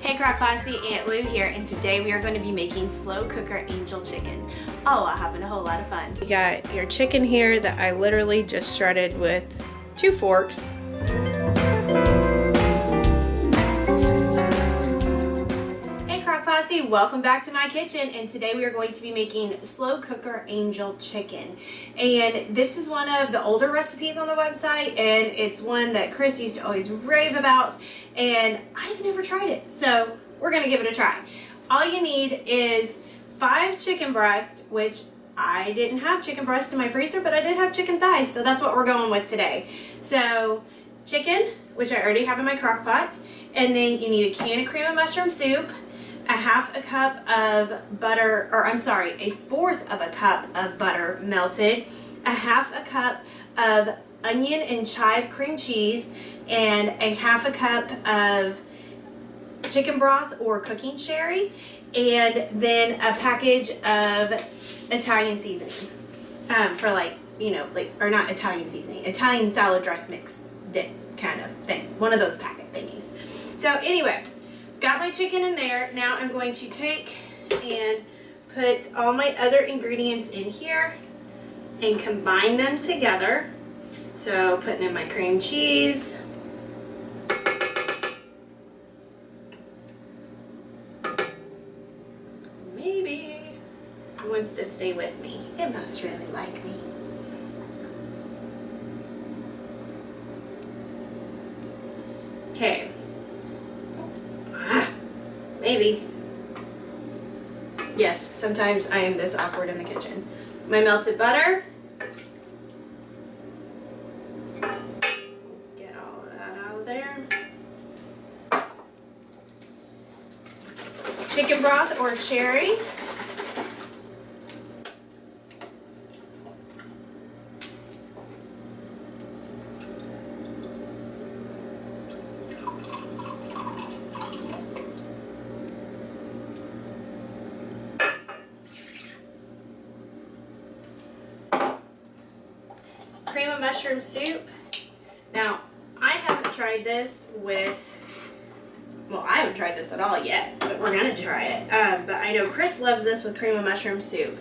Hey Crock Posse, Aunt Lou here, and today we are going to be making slow cooker angel chicken. Oh, I'm having a whole lot of fun. You got your chicken here that I literally just shredded with 2 forks. Hey Crock Posse, welcome back to my kitchen, and today we are going to be making slow cooker angel chicken. And this is one of the older recipes on the website, and it's one that Cris used to always rave about, and I've never tried it, so we're gonna give it a try. All you need is 5 chicken breasts, which I didn't have chicken breast in my freezer, but I did have chicken thighs, so that's what we're going with today. So chicken, which I already have in my crock pot, and then you need a can of cream of mushroom soup, a 1/2 cup of butter, or I'm sorry, a 1/4 of a cup of butter melted, a 1/2 cup of onion and chive cream cheese, and a 1/2 cup of chicken broth or cooking sherry, and then a package of Italian seasoning for or not Italian seasoning, Italian salad dress mix dip kind of thing, one of those packet thingies. So anyway, got my chicken in there. Now I'm going to take and put all my other ingredients in here and combine them together. So putting in my cream cheese, maybe it wants to stay with me. It must really like me. Okay. Maybe. Yes, sometimes I am this awkward in the kitchen. My melted butter. Get all of that out of there. Chicken broth or sherry. Cream of mushroom soup. Now, I haven't tried this with, well, I haven't tried this at all yet, but we're gonna try it. But I know Cris loves this with cream of mushroom soup.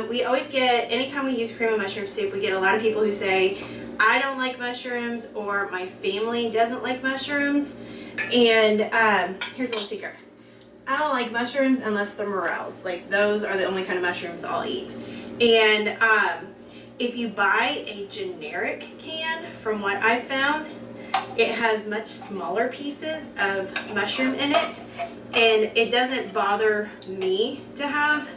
We always get, anytime we use cream of mushroom soup, we get a lot of people who say, I don't like mushrooms, or my family doesn't like mushrooms. And here's a little secret. I don't like mushrooms unless they're morels. Like, those are the only kind of mushrooms I'll eat. And if you buy a generic can, from what I've found, it has much smaller pieces of mushroom in it, and it doesn't bother me to have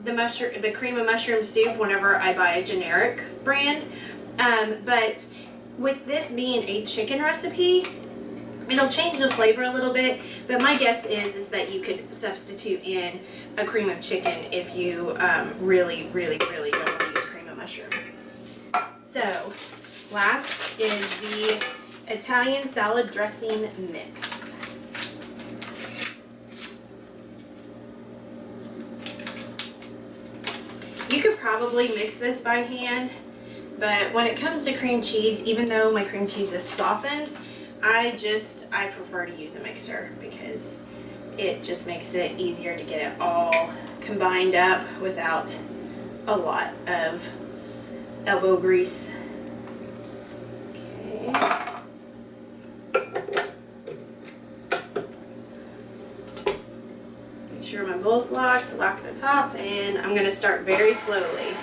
the cream of mushroom soup whenever I buy a generic brand. But with this being a chicken recipe, it'll change the flavor a little bit, but my guess is that you could substitute in a cream of chicken if you really don't want to use cream of mushroom. So, last is the Italian salad dressing mix. You could probably mix this by hand, but when it comes to cream cheese, even though my cream cheese is softened, I prefer to use a mixer because it just makes it easier to get it all combined up without a lot of elbow grease. Okay. Make sure my bowl's locked, lock the top, and I'm going to start very slowly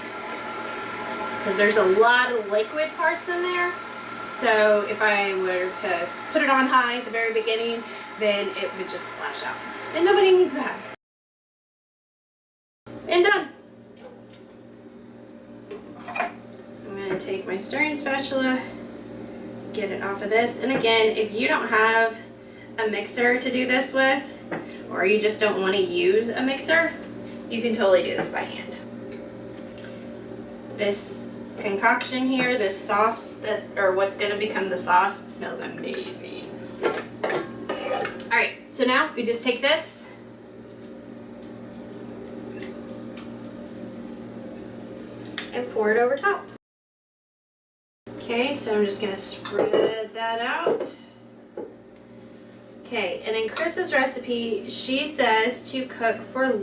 because there's a lot of liquid parts in there. So if I were to put it on high at the very beginning, then it would just splash out. And nobody needs that. And done. So I'm going to take my stirring spatula, get it off of this. And again, if you don't have a mixer to do this with, or you just don't want to use a mixer, you can totally do this by hand. This concoction here, this sauce or what's going to become the sauce, smells amazing. Alright, so now we just take this and pour it over top. Okay, so I'm just going to spread that out. Okay, and in Chris's recipe, she says to cook on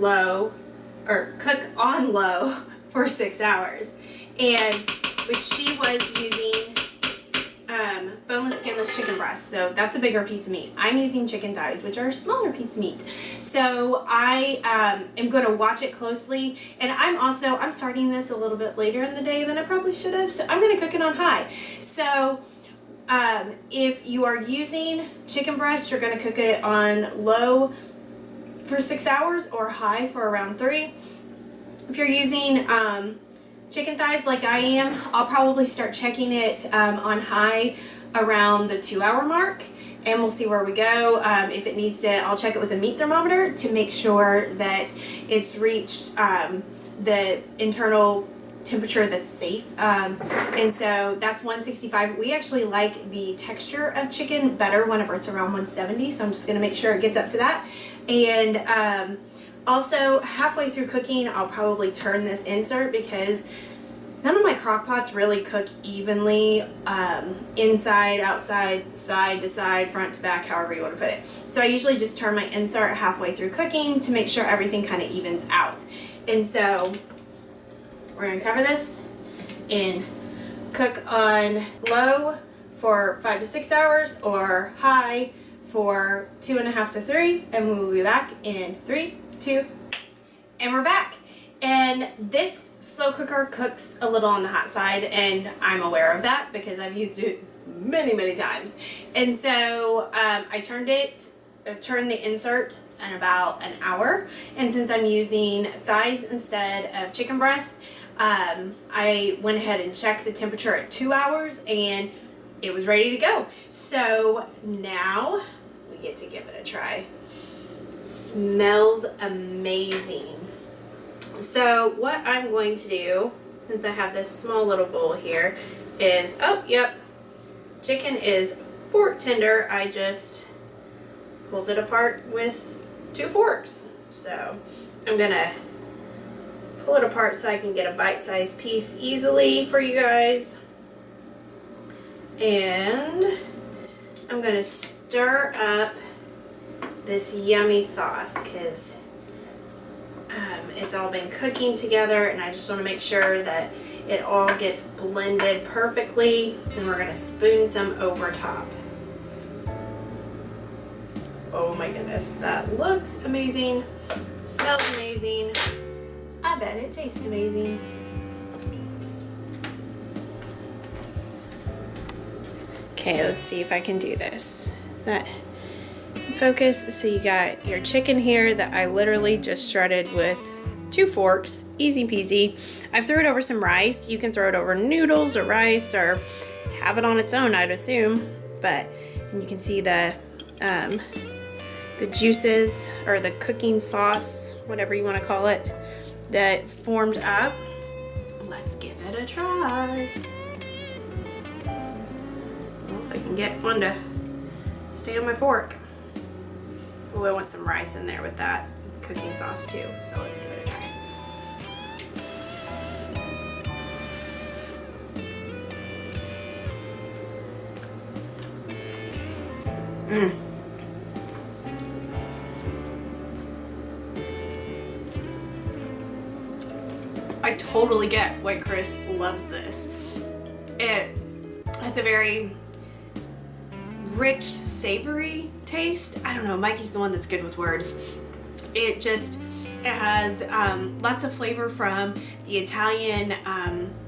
low for 6 hours. And which she was using boneless, skinless chicken breast, so that's a bigger piece of meat. I'm using chicken thighs, which are a smaller piece of meat. So I am going to watch it closely, and I'm starting this a little bit later in the day than I probably should have, so I'm going to cook it on high. So if you are using chicken breast, you're going to cook it on low for 6 hours or high for around 3. If you're using chicken thighs like I am, I'll probably start checking it on high around the 2-hour mark, and we'll see where we go. If it needs to, I'll check it with a meat thermometer to make sure that it's reached the internal temperature that's safe. And so that's 165. We actually like the texture of chicken better whenever it's around 170, so I'm just going to make sure it gets up to that. And also, halfway through cooking, I'll probably turn this insert because none of my crock pots really cook evenly, inside, outside, side to side, front to back, however you want to put it. So I usually just turn my insert halfway through cooking to make sure everything kind of evens out. And so we're going to cover this and cook on low for 5 to 6 hours or high for 2.5 to 3, and we will be back in 3, 2, and we're back. And this slow cooker cooks a little on the hot side, and I'm aware of that because I've used it many times. And so I turned the insert in about an hour, and since I'm using thighs instead of chicken breast, I went ahead and checked the temperature at 2 hours, and it was ready to go. So now we get to give it a try. Smells amazing. So what I'm going to do, since I have this small little bowl here, is, chicken is fork tender. I just pulled it apart with 2 forks. So I'm gonna pull it apart so I can get a bite-sized piece easily for you guys. And I'm gonna stir up this yummy sauce because it's all been cooking together, and I just want to make sure that it all gets blended perfectly, and we're going to spoon some over top. Oh my goodness, that looks amazing, smells amazing, I bet it tastes amazing. Okay, let's see if I can do this. Is that in focus? So you got your chicken here that I literally just shredded with 2 forks, easy peasy. I've thrown it over some rice. You can throw it over noodles or rice or have it on its own, I'd assume. But you can see the juices or the cooking sauce, whatever you want to call it, that formed up. Let's give it a try. Well, if I can get one to stay on my fork. Oh, I want some rice in there with that cooking sauce too, so let's give it a try. I totally get why Cris loves this. It has a very rich, savory taste. I don't know, Mikey's the one that's good with words. It has lots of flavor from the Italian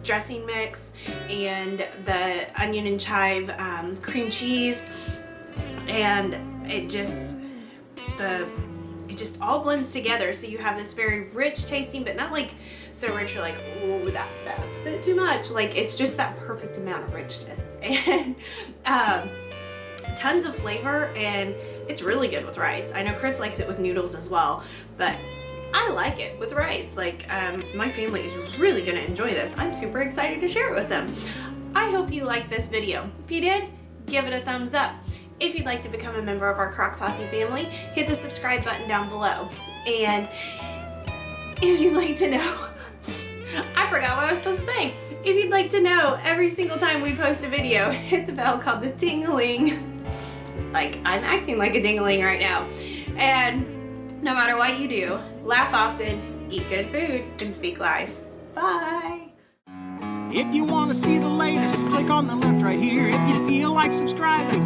dressing mix and the onion and chive cream cheese, and it just all blends together, so you have this very rich tasting, but not like so rich you're like, oh, that's a bit too much. Like, it's just that perfect amount of richness, and tons of flavor, and it's really good with rice. I know Cris likes it with noodles as well, but I like it with rice. Like, my family is really gonna enjoy this. I'm super excited to share it with them. I hope you liked this video. If you did, give it a thumbs up. If you'd like to become a member of our Crock Posse family, hit the subscribe button down below. And if you'd like to know, I forgot what I was supposed to say. If you'd like to know every single time we post a video, hit the bell called the ting-a-ling. like I'm acting like a ding-a-ling right now. And no matter what you do, laugh often, eat good food, and speak life. Bye. If you want to see the latest, click on the left right here. If you feel like subscribing,